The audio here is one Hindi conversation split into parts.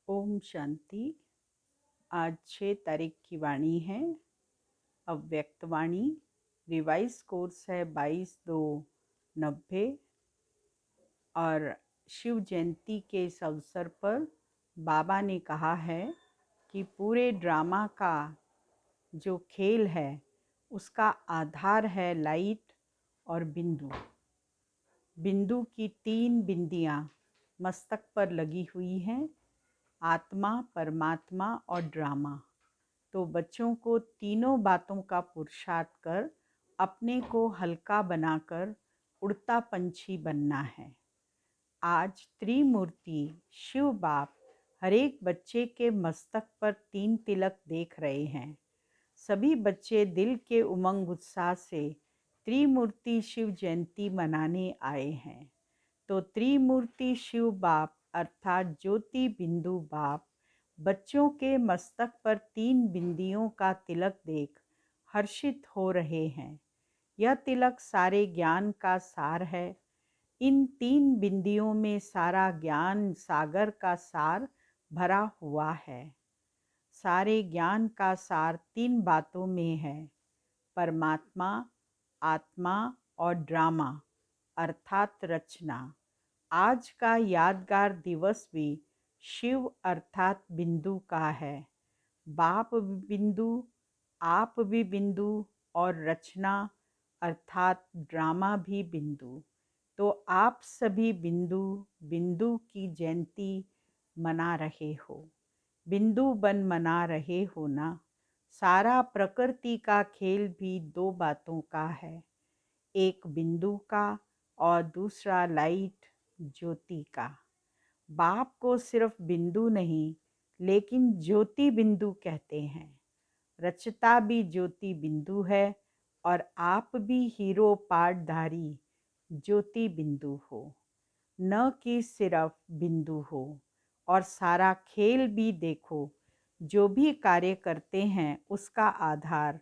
ओम शांति। आज 6 तारीख की वाणी है अव्यक्त वाणी। रिवाइज कोर्स है 22/2/90 और शिव जयंती के इस अवसर पर बाबा ने कहा है कि पूरे ड्रामा का जो खेल है उसका आधार है लाइट और बिंदु। बिंदु की 3 बिंदियाँ मस्तक पर लगी हुई हैं, आत्मा, परमात्मा और ड्रामा। तो बच्चों को तीनों बातों का पुरुषार्थ कर अपने को हल्का बनाकर उड़ता पंछी बनना है। आज त्रिमूर्ति शिव बाप हर एक बच्चे के मस्तक पर 3 तिलक देख रहे हैं। सभी बच्चे दिल के उमंग उत्साह से त्रिमूर्ति शिव जयंती मनाने आए हैं। तो त्रिमूर्ति शिव बाप अर्थात ज्योति बिंदु बाप बच्चों के मस्तक पर 3 बिंदियों का तिलक देख हर्षित हो रहे हैं। यह तिलक सारे ज्ञान का सार है। इन 3 बिंदियों में सारा ज्ञान सागर का सार भरा हुआ है। सारे ज्ञान का सार 3 बातों में है, परमात्मा, आत्मा और ड्रामा अर्थात रचना। आज का यादगार दिवस भी शिव अर्थात बिंदु का है। बाप भी बिंदु, आप भी बिंदु और रचना अर्थात ड्रामा भी बिंदु। तो आप सभी बिंदु बिंदु की जयंती मना रहे हो, बिंदु बन मना रहे हो ना। सारा प्रकृति का खेल भी 2 बातों का है, एक बिंदु का और दूसरा लाइट ज्योति का। बाप को सिर्फ बिंदु नहीं लेकिन ज्योति बिंदु कहते हैं। रचता भी ज्योति बिंदु है और आप भी हीरो पाठधारी ज्योति बिंदु हो, न कि सिर्फ बिंदु हो। और सारा खेल भी देखो, जो भी कार्य करते हैं उसका आधार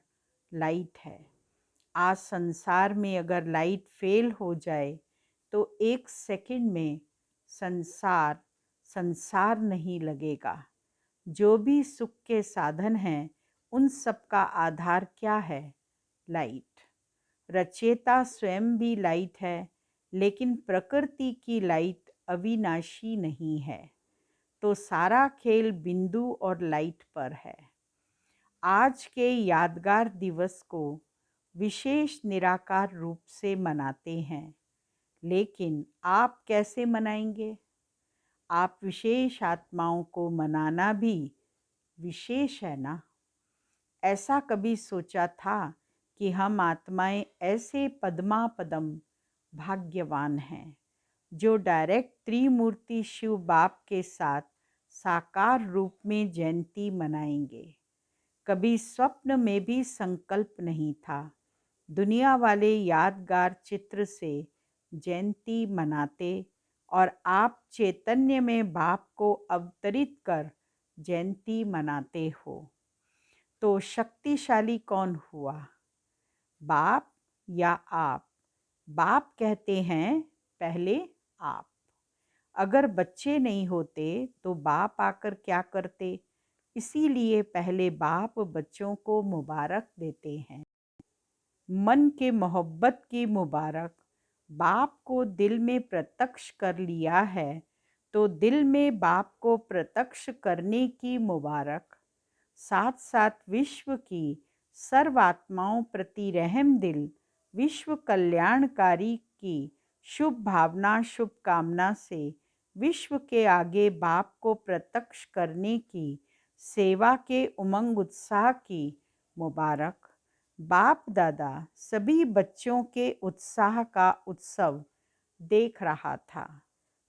लाइट है। आज संसार में अगर लाइट फेल हो जाए तो 1 सेकंड में संसार नहीं लगेगा। जो भी सुख के साधन हैं उन सब का आधार क्या है? लाइट। रचयिता स्वयं भी लाइट है, लेकिन प्रकृति की लाइट अविनाशी नहीं है। तो सारा खेल बिंदु और लाइट पर है। आज के यादगार दिवस को विशेष निराकार रूप से मनाते हैं, लेकिन आप कैसे मनाएंगे? आप विशेष आत्माओं को मनाना भी विशेष है ना। ऐसा कभी सोचा था कि हम आत्माएं ऐसे पद्मा पदम भाग्यवान हैं जो डायरेक्ट त्रिमूर्ति शिव बाप के साथ साकार रूप में जयंती मनाएंगे। कभी स्वप्न में भी संकल्प नहीं था। दुनिया वाले यादगार चित्र से जयंती मनाते और आप चैतन्य में बाप को अवतरित कर जयंती मनाते हो। तो शक्तिशाली कौन हुआ, बाप या आप? बाप कहते हैं पहले आप। अगर बच्चे नहीं होते तो बाप आकर क्या करते? इसीलिए पहले बाप बच्चों को मुबारक देते हैं। मन के मोहब्बत की मुबारक। बाप को दिल में प्रत्यक्ष कर लिया है तो दिल में बाप को प्रत्यक्ष करने की मुबारक। साथ साथ विश्व की सर्व आत्माओं प्रति रहम दिल, विश्व कल्याणकारी की शुभ भावना शुभकामना से विश्व के आगे बाप को प्रत्यक्ष करने की सेवा के उमंग उत्साह की मुबारक। बाप दादा सभी बच्चों के उत्साह का उत्सव देख रहा था।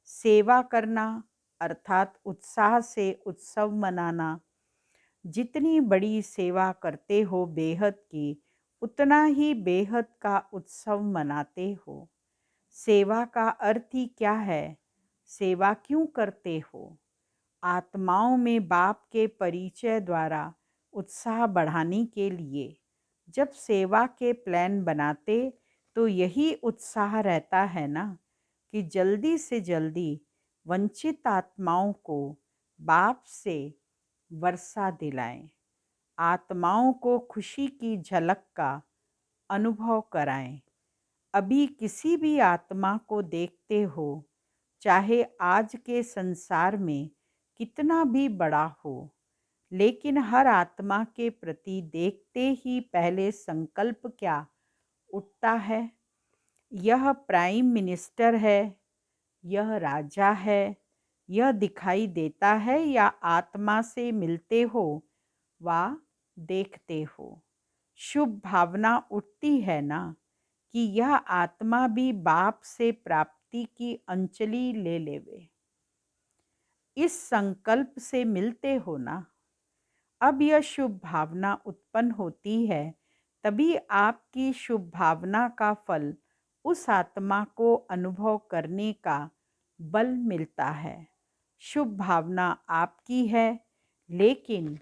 सेवा करना अर्थात उत्साह से उत्सव मनाना। जितनी बड़ी सेवा करते हो बेहद की, उतना ही बेहद का उत्सव मनाते हो। सेवा का अर्थ ही क्या है? सेवा क्यों करते हो? आत्माओं में बाप के परिचय द्वारा उत्साह बढ़ाने के लिए। जब सेवा के प्लान बनाते तो यही उत्साह रहता है ना, कि जल्दी से जल्दी वंचित आत्माओं को बाप से वर्षा दिलाएं, आत्माओं को खुशी की झलक का अनुभव कराएं। अभी किसी भी आत्मा को देखते हो, चाहे आज के संसार में कितना भी बड़ा हो, लेकिन हर आत्मा के प्रति देखते ही पहले संकल्प क्या उठता है? यह प्राइम मिनिस्टर है, यह राजा है, यह दिखाई देता है या आत्मा से मिलते हो वा देखते हो? शुभ भावना उठती है ना कि यह आत्मा भी बाप से प्राप्ति की अंजलि ले लेवे। इस संकल्प से मिलते हो ना। अब यह शुभ भावना उत्पन्न होती है, तभी आपकी शुभ भावना का फल उस आत्मा को अनुभव करने का बल मिलता है। शुभ भावना आपकी है, लेकिन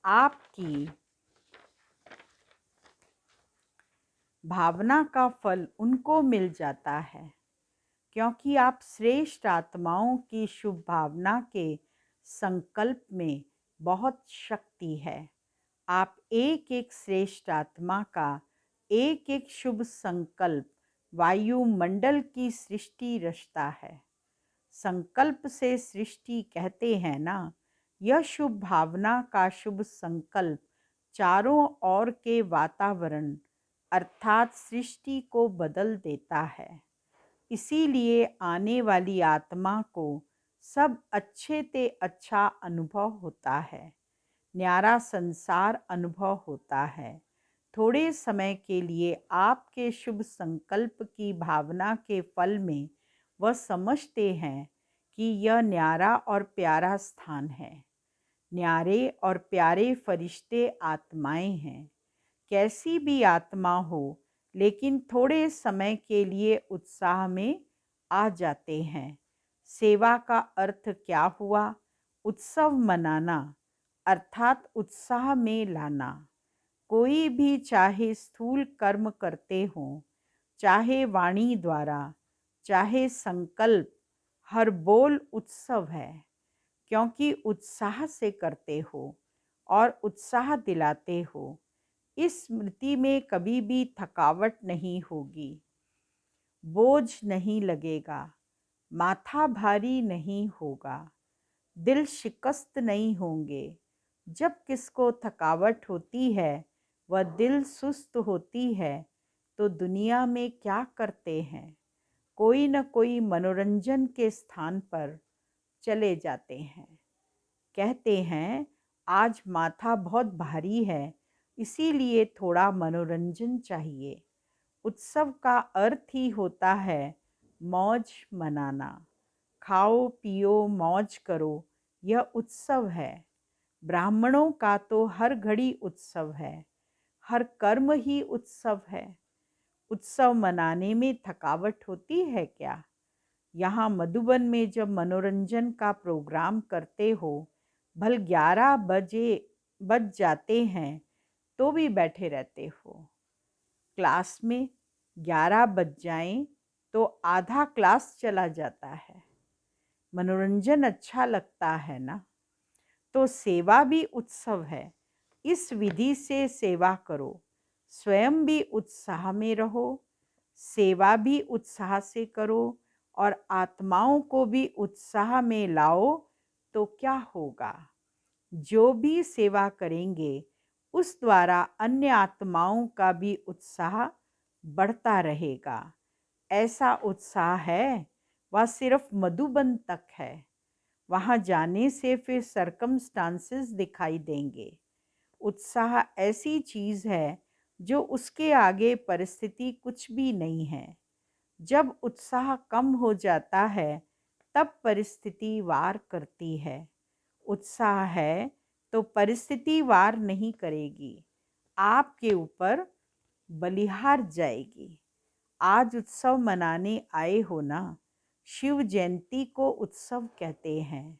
आपकी भावना का फल उनको मिल जाता है, क्योंकि आप श्रेष्ठ आत्माओं की शुभ भावना के संकल्प में बहुत शक्ति है। आप एक एक श्रेष्ठ आत्मा का एक एक शुभ संकल्प वायुमंडल की सृष्टि रचता है। संकल्प से सृष्टि कहते हैं ना। यह शुभ भावना का शुभ संकल्प चारों ओर के वातावरण अर्थात सृष्टि को बदल देता है। इसीलिए आने वाली आत्मा को सब अच्छे ते अच्छा अनुभव होता है, न्यारा संसार अनुभव होता है। थोड़े समय के लिए आपके शुभ संकल्प की भावना के फल में वह समझते हैं कि यह न्यारा और प्यारा स्थान है। न्यारे और प्यारे फरिश्ते आत्माएं हैं। कैसी भी आत्मा हो, लेकिन थोड़े समय के लिए उत्साह में आ जाते हैं। सेवा का अर्थ क्या हुआ? उत्सव मनाना अर्थात उत्साह में लाना। कोई भी चाहे स्थूल कर्म करते हों, चाहे वाणी द्वारा, चाहे संकल्प, हर बोल उत्सव है, क्योंकि उत्साह से करते हो और उत्साह दिलाते हो। इस स्मृति में कभी भी थकावट नहीं होगी, बोझ नहीं लगेगा, माथा भारी नहीं होगा, दिल शिकस्त नहीं होंगे। जब किसको थकावट होती है, वह दिल सुस्त होती है, तो दुनिया में क्या करते हैं? कोई न कोई मनोरंजन के स्थान पर चले जाते हैं। कहते हैं आज माथा बहुत भारी है, इसीलिए थोड़ा मनोरंजन चाहिए। उत्सव का अर्थ ही होता है मौज मनाना। खाओ पियो मौज करो, यह उत्सव है। ब्राह्मणों का तो हर घड़ी उत्सव है, हर कर्म ही उत्सव है। उत्सव मनाने में थकावट होती है क्या? यहाँ मधुबन में जब मनोरंजन का प्रोग्राम करते हो, भल 11 बज जाते हैं तो भी बैठे रहते हो। क्लास में 11 बज जाएं तो आधा क्लास चला जाता है। मनोरंजन अच्छा लगता है ना। तो सेवा भी उत्सव है। इस विधि से सेवा करो, स्वयं भी उत्साह में रहो, सेवा भी उत्साह से करो और आत्माओं को भी उत्साह में लाओ। तो क्या होगा? जो भी सेवा करेंगे उस द्वारा अन्य आत्माओं का भी उत्साह बढ़ता रहेगा। ऐसा उत्साह है वह सिर्फ मधुबन तक है। वहाँ जाने से फिर सर्कमस्टांसेस दिखाई देंगे। उत्साह ऐसी चीज़ है जो उसके आगे परिस्थिति कुछ भी नहीं है। जब उत्साह कम हो जाता है तब परिस्थिति वार करती है। उत्साह है तो परिस्थिति वार नहीं करेगी, आपके ऊपर बलिहार जाएगी। आज उत्सव मनाने आए हो ना। शिव जयंती को उत्सव कहते हैं।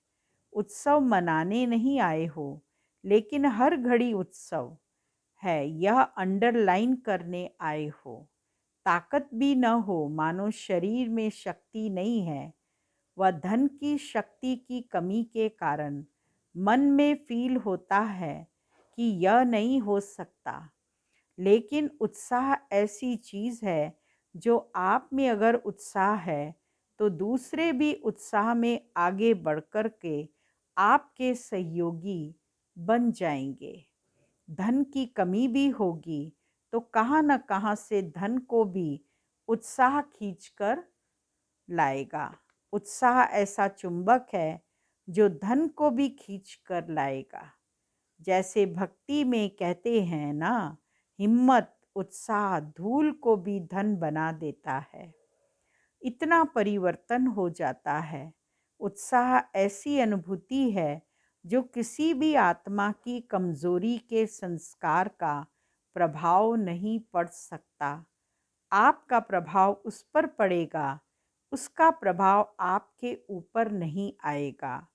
उत्सव मनाने नहीं आए हो, लेकिन हर घड़ी उत्सव है, यह अंडरलाइन करने आए हो। ताकत भी न हो, मानो शरीर में शक्ति नहीं है, व धन की शक्ति की कमी के कारण मन में फील होता है कि यह नहीं हो सकता। लेकिन उत्साह ऐसी चीज़ है, जो आप में अगर उत्साह है तो दूसरे भी उत्साह में आगे बढ़ कर के आपके सहयोगी बन जाएंगे। धन की कमी भी होगी तो कहाँ न कहाँ से धन को भी उत्साह खींचकर लाएगा। उत्साह ऐसा चुंबक है जो धन को भी खींच कर लाएगा। जैसे भक्ति में कहते हैं ना, हिम्मत उत्साह धूल को भी धन बना देता है। इतना परिवर्तन हो जाता है। उत्साह ऐसी अनुभूति है जो किसी भी आत्मा की कमजोरी के संस्कार का प्रभाव नहीं पड़ सकता। आपका प्रभाव उस पर पड़ेगा, उसका प्रभाव आपके ऊपर नहीं आएगा।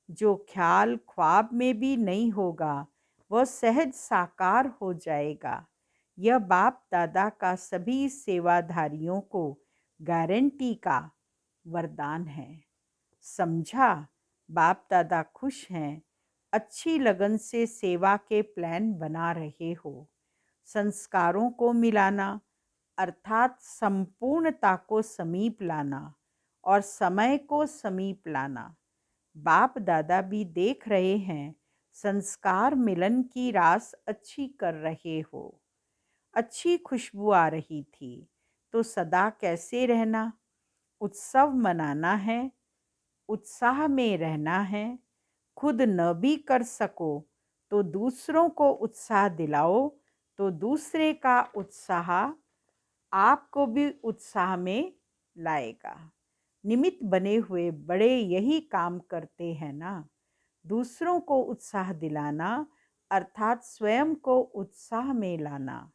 जो ख्याल ख्वाब में भी नहीं होगा वह सहज साकार हो जाएगा। यह बाप दादा का सभी सेवाधारियों को गारंटी का वरदान है। समझा? बाप दादा खुश हैं, अच्छी लगन से सेवा के प्लान बना रहे हो। संस्कारों को मिलाना अर्थात संपूर्णता को समीप लाना और समय को समीप लाना। बाप दादा भी देख रहे हैं, संस्कार मिलन की रास अच्छी कर रहे हो। अच्छी खुशबू आ रही थी, तो सदा कैसे रहना? उत्सव मनाना है, उत्साह में रहना है। खुद न भी कर सको तो दूसरों को उत्साह दिलाओ, तो दूसरे का उत्साह आपको भी उत्साह में लाएगा। निमित्त बने हुए बड़े यही काम करते हैं ना, दूसरों को उत्साह दिलाना अर्थात स्वयं को उत्साह में लाना।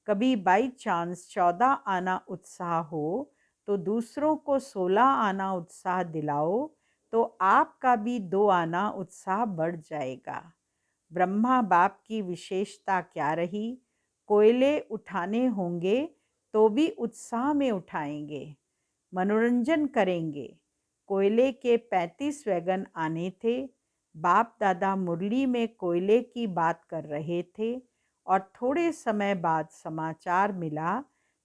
कभी बाई चांस 14 आना उत्साह हो तो दूसरों को 16 आना उत्साह दिलाओ, तो आपका भी 2 आना उत्साह बढ़ जाएगा। ब्रह्मा बाप की विशेषता क्या रही? कोयले उठाने होंगे तो भी उत्साह में उठाएंगे, मनोरंजन करेंगे। कोयले के 35 वैगन आने थे। बाप दादा मुरली में कोयले की बात कर रहे थे और थोड़े समय बाद समाचार मिला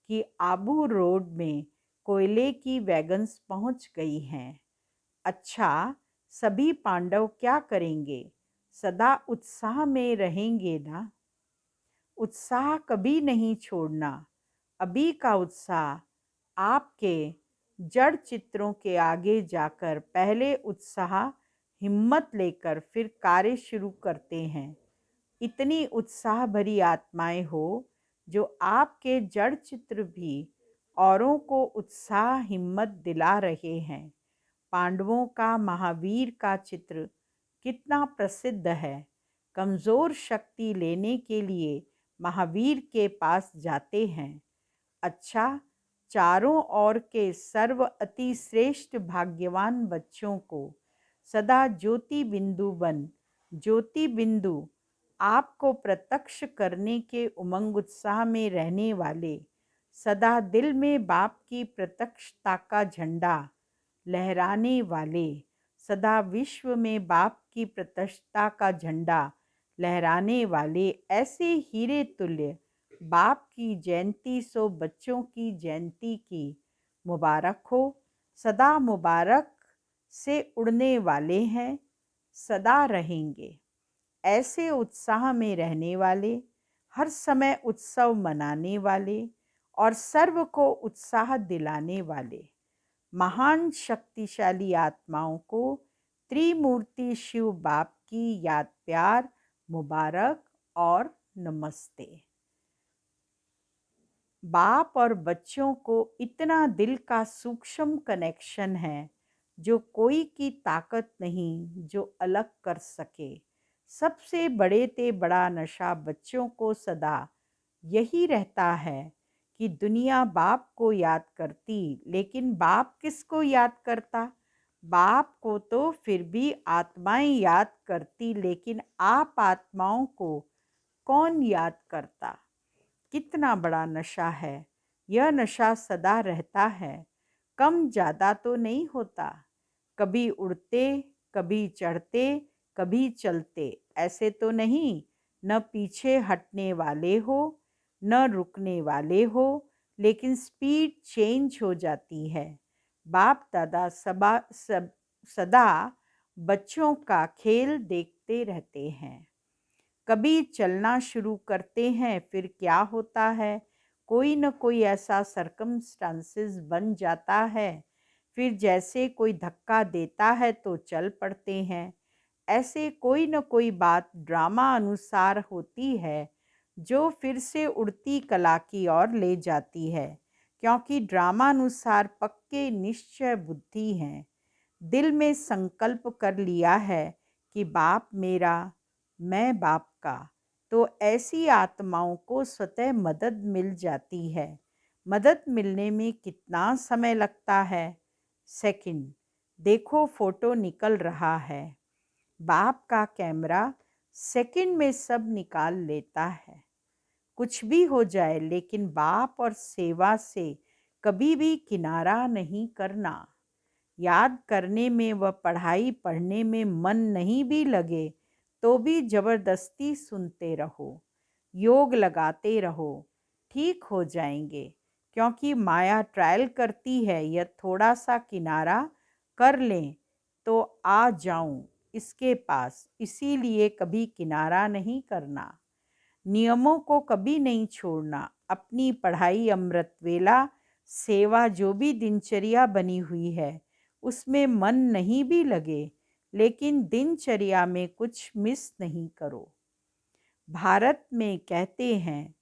कि आबू रोड में कोयले की वैगन्स पहुंच गई हैं। अच्छा, सभी पांडव क्या करेंगे? सदा उत्साह में रहेंगे ना। उत्साह कभी नहीं छोड़ना। अभी का उत्साह आपके जड़ चित्रों के आगे जाकर पहले उत्साह हिम्मत लेकर फिर कार्य शुरू करते हैं। इतनी उत्साह भरी आत्माएं हो जो आपके जड़ चित्र भी औरों को उत्साह हिम्मत दिला रहे हैं। पांडवों का महावीर का चित्र कितना प्रसिद्ध है। कमज़ोर शक्ति लेने के लिए महावीर के पास जाते हैं। अच्छा, चारों ओर के सर्व अति श्रेष्ठ भाग्यवान बच्चों को सदा ज्योति बिंदु बन, ज्योति बिंदु आपको प्रत्यक्ष करने के उमंग उत्साह में रहने वाले, सदा दिल में बाप की प्रत्यक्षता का झंडा लहराने वाले, सदा विश्व में बाप की प्रत्यक्षता का झंडा लहराने वाले, ऐसे हीरे तुल्य बाप की जयंती सो बच्चों की जयंती की मुबारक हो। सदा मुबारक से उड़ने वाले हैं, सदा रहेंगे। ऐसे उत्साह में रहने वाले, हर समय उत्सव मनाने वाले और सर्व को उत्साह दिलाने वाले महान शक्तिशाली आत्माओं को त्रिमूर्ति शिव बाप की याद, प्यार, मुबारक और नमस्ते। बाप और बच्चों को इतना दिल का सूक्ष्म कनेक्शन है जो कोई की ताकत नहीं जो अलग कर सके। सबसे बड़े ते बड़ा नशा बच्चों को सदा यही रहता है कि दुनिया बाप को याद करती, लेकिन बाप किसको याद करता? बाप को तो फिर भी आत्माएं याद करती, लेकिन आप आत्माओं को कौन याद करता? कितना बड़ा नशा है। यह नशा सदा रहता है, कम ज़्यादा तो नहीं होता। कभी उड़ते, कभी चढ़ते, कभी चलते, ऐसे तो नहीं। न पीछे हटने वाले हो, न रुकने वाले हो, लेकिन स्पीड चेंज हो जाती है। बाप दादा सदा बच्चों का खेल देखते रहते हैं। कभी चलना शुरू करते हैं, फिर क्या होता है, कोई न कोई ऐसा सरकमस्टांसेस बन जाता है, फिर जैसे कोई धक्का देता है तो चल पड़ते हैं। ऐसे कोई न कोई बात ड्रामा अनुसार होती है, जो फिर से उड़ती कला की ओर ले जाती है, क्योंकि ड्रामा अनुसार पक्के निश्चय बुद्धि हैं। दिल में संकल्प कर लिया है कि बाप मेरा, मैं बाप का, तो ऐसी आत्माओं को स्वतः मदद मिल जाती है। मदद मिलने में कितना समय लगता है? सेकंड। देखो फोटो निकल रहा है। बाप का कैमरा सेकंड में सब निकाल लेता है। कुछ भी हो जाए, लेकिन बाप और सेवा से कभी भी किनारा नहीं करना। याद करने में व पढ़ाई पढ़ने में मन नहीं भी लगे तो भी जबरदस्ती सुनते रहो, योग लगाते रहो, ठीक हो जाएंगे। क्योंकि माया ट्रायल करती है, यह थोड़ा सा किनारा कर लें तो आ जाऊं इसके पास, इसीलिए कभी किनारा नहीं करना। नियमों को कभी नहीं छोड़ना। अपनी पढ़ाई, अमृत वेला, सेवा, जो भी दिनचर्या बनी हुई है उसमें मन नहीं भी लगे, लेकिन दिनचर्या में कुछ मिस नहीं करो। भारत में कहते हैं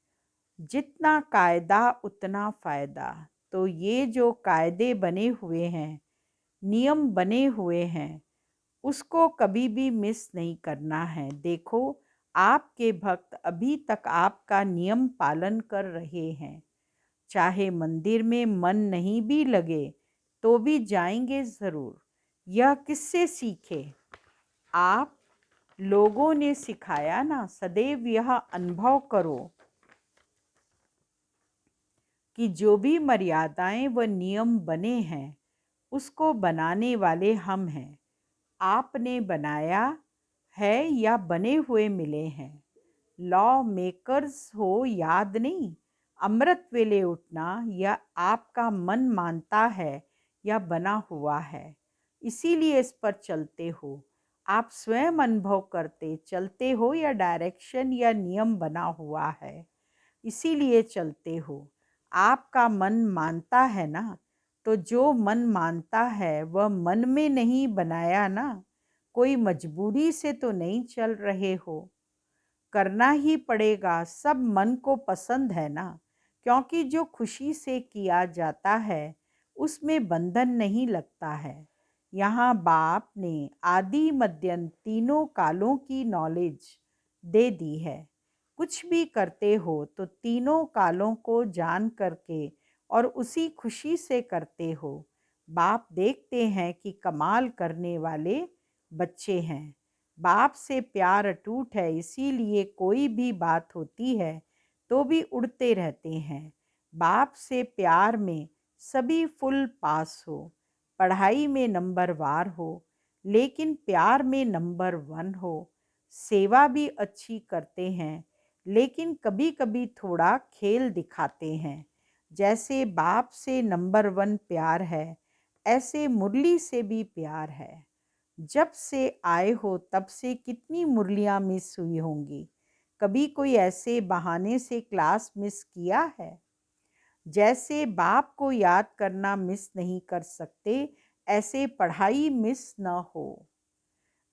जितना कायदा उतना फायदा। तो ये जो कायदे बने हुए हैं, नियम बने हुए हैं, उसको कभी भी मिस नहीं करना है। देखो, आपके भक्त अभी तक आपका नियम पालन कर रहे हैं। चाहे मंदिर में मन नहीं भी लगे तो भी जाएंगे ज़रूर। यह किससे सीखे? आप लोगों ने सिखाया ना। सदैव यह अनुभव करो कि जो भी मर्यादाएं व नियम बने हैं, उसको बनाने वाले हम हैं। आपने बनाया है या बने हुए मिले हैं? लॉ मेकर्स हो याद नहीं। अमृत वेले उठना यह आपका मन मानता है या बना हुआ है, इसीलिए इस पर चलते हो। आप स्वयं अनुभव करते चलते हो या डायरेक्शन या नियम बना हुआ है, इसीलिए चलते हो। आपका मन मानता है ना, तो जो मन मानता है वह मन में नहीं बनाया ना। कोई मजबूरी से तो नहीं चल रहे हो, करना ही पड़ेगा। सब मन को पसंद है ना, क्योंकि जो खुशी से किया जाता है उसमें बंधन नहीं लगता है। यहाँ बाप ने आदि मध्यंत तीनों कालों की नॉलेज दे दी है। कुछ भी करते हो तो तीनों कालों को जान करके और उसी खुशी से करते हो। बाप देखते हैं कि कमाल करने वाले बच्चे हैं। बाप से प्यार अटूट है, इसीलिए कोई भी बात होती है तो भी उड़ते रहते हैं। बाप से प्यार में सभी फुल पास हो, पढ़ाई में नंबर वार हो, लेकिन प्यार में नंबर 1 हो। सेवा भी अच्छी करते हैं, लेकिन कभी कभी थोड़ा खेल दिखाते हैं। जैसे बाप से नंबर 1 प्यार है, ऐसे मुरली से भी प्यार है। जब से आए हो तब से कितनी मुरलियाँ मिस हुई होंगी। कभी कोई ऐसे बहाने से क्लास मिस किया है? जैसे बाप को याद करना मिस नहीं कर सकते, ऐसे पढ़ाई मिस न हो।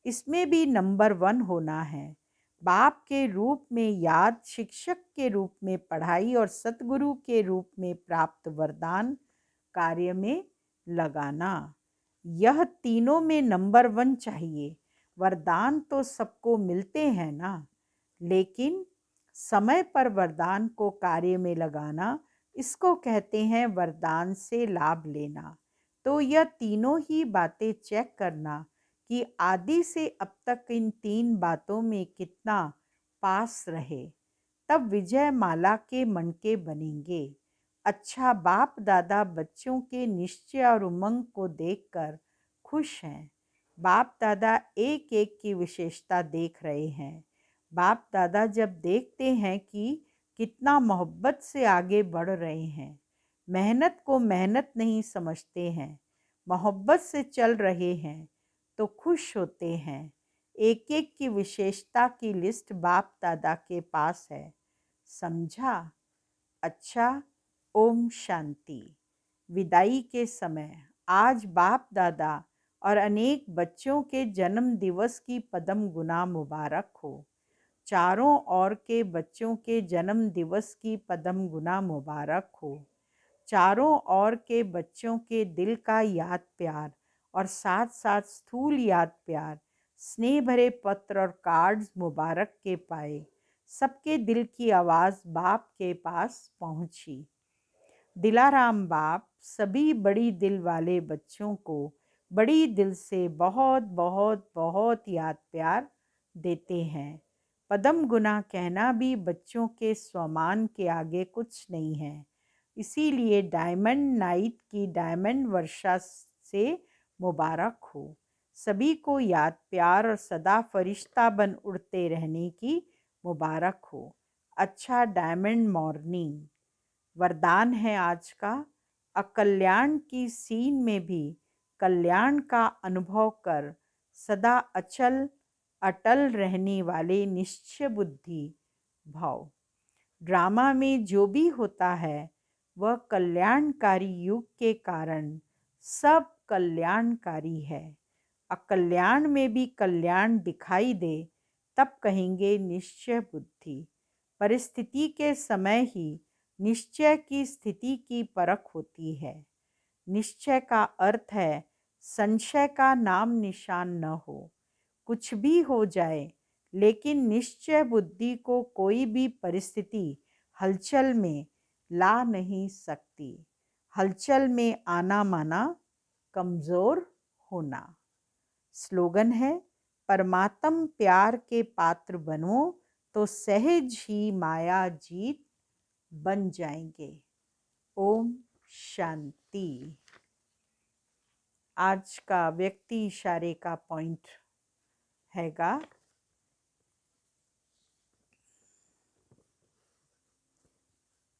इसमें भी नंबर 1 होना है। बाप के रूप में याद, शिक्षक के रूप में पढ़ाई और सतगुरु के रूप में प्राप्त वरदान कार्य में लगाना। यह तीनों में नंबर 1 चाहिए। वरदान तो सबको मिलते हैं ना, लेकिन समय पर वरदान को कार्य में लगाना, इसको कहते हैं वरदान से लाभ लेना। तो यह तीनों ही बातें चेक करना कि आदि से अब तक इन 3 बातों में कितना पास रहे, तब विजय माला के मणके बनेंगे। अच्छा, बाप दादा बच्चों के निश्चय और उमंग को देखकर खुश हैं। बाप दादा एक एक की विशेषता देख रहे हैं। बाप दादा जब देखते हैं कि कितना मोहब्बत से आगे बढ़ रहे हैं, मेहनत को मेहनत नहीं समझते हैं, मोहब्बत से चल रहे हैं, तो खुश होते हैं। एक एक की विशेषता की लिस्ट बाप दादा के पास है। समझा? अच्छा, ओम शांति। विदाई के समय आज बाप दादा और अनेक बच्चों के जन्म दिवस की पदम गुना मुबारक हो। चारों ओर के बच्चों के जन्म दिवस की पदम गुना मुबारक हो। चारों ओर के बच्चों के दिल का याद प्यार और साथ साथ स्थूल याद प्यार, स्नेह भरे पत्र और कार्ड्स मुबारक के पाए। सबके दिल की आवाज़ बाप के पास पहुंची। दिलाराम बाप सभी बड़ी दिल वाले बच्चों को बड़ी दिल से बहुत बहुत बहुत याद प्यार देते हैं। पदम गुना कहना भी बच्चों के स्वमान के आगे कुछ नहीं है। इसीलिए डायमंड नाइट की डायमंड वर्षा से मुबारक हो। सभी को याद प्यार और सदा फरिश्ता बन उड़ते रहने की मुबारक हो। अच्छा डायमंड मॉर्निंग। वरदान है आज का, अकल्याण की सीन में भी कल्याण का अनुभव कर सदा अचल अटल रहने वाले निश्चय बुद्धि भाव। ड्रामा में जो भी होता है वह कल्याणकारी युग के कारण सब कल्याणकारी है। अकल्याण में भी कल्याण दिखाई दे तब कहेंगे निश्चय बुद्धि। परिस्थिति के समय ही निश्चय की स्थिति की परख होती है। निश्चय का अर्थ है संशय का नाम निशान न हो। कुछ भी हो जाए, लेकिन निश्चय बुद्धि को कोई भी परिस्थिति हलचल में ला नहीं सकती। हलचल में आना माना कमज़ोर होना। स्लोगन है, परमात्म प्यार के पात्र बनो तो सहज ही माया जीत बन जाएंगे। ओम शांति। आज का व्यक्ति इशारे का पॉइंट हैगा,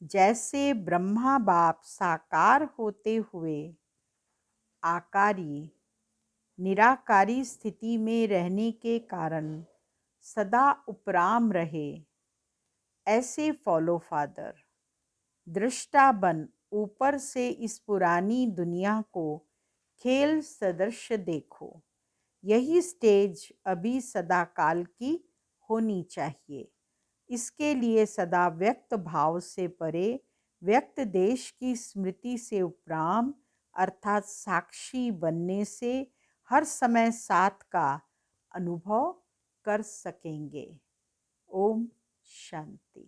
जैसे ब्रह्मा बाप साकार होते हुए आकारी निराकारी स्थिति में रहने के कारण सदा उपराम रहे, ऐसे फॉलो फादर दृष्टा बन ऊपर से इस पुरानी दुनिया को खेल सदृश देखो। यही स्टेज अभी सदा काल की होनी चाहिए। इसके लिए सदा व्यक्त भाव से परे, व्यक्त देश की स्मृति से उपराम अर्थात साक्षी बनने से हर समय साथ का अनुभव कर सकेंगे। ओम शांति।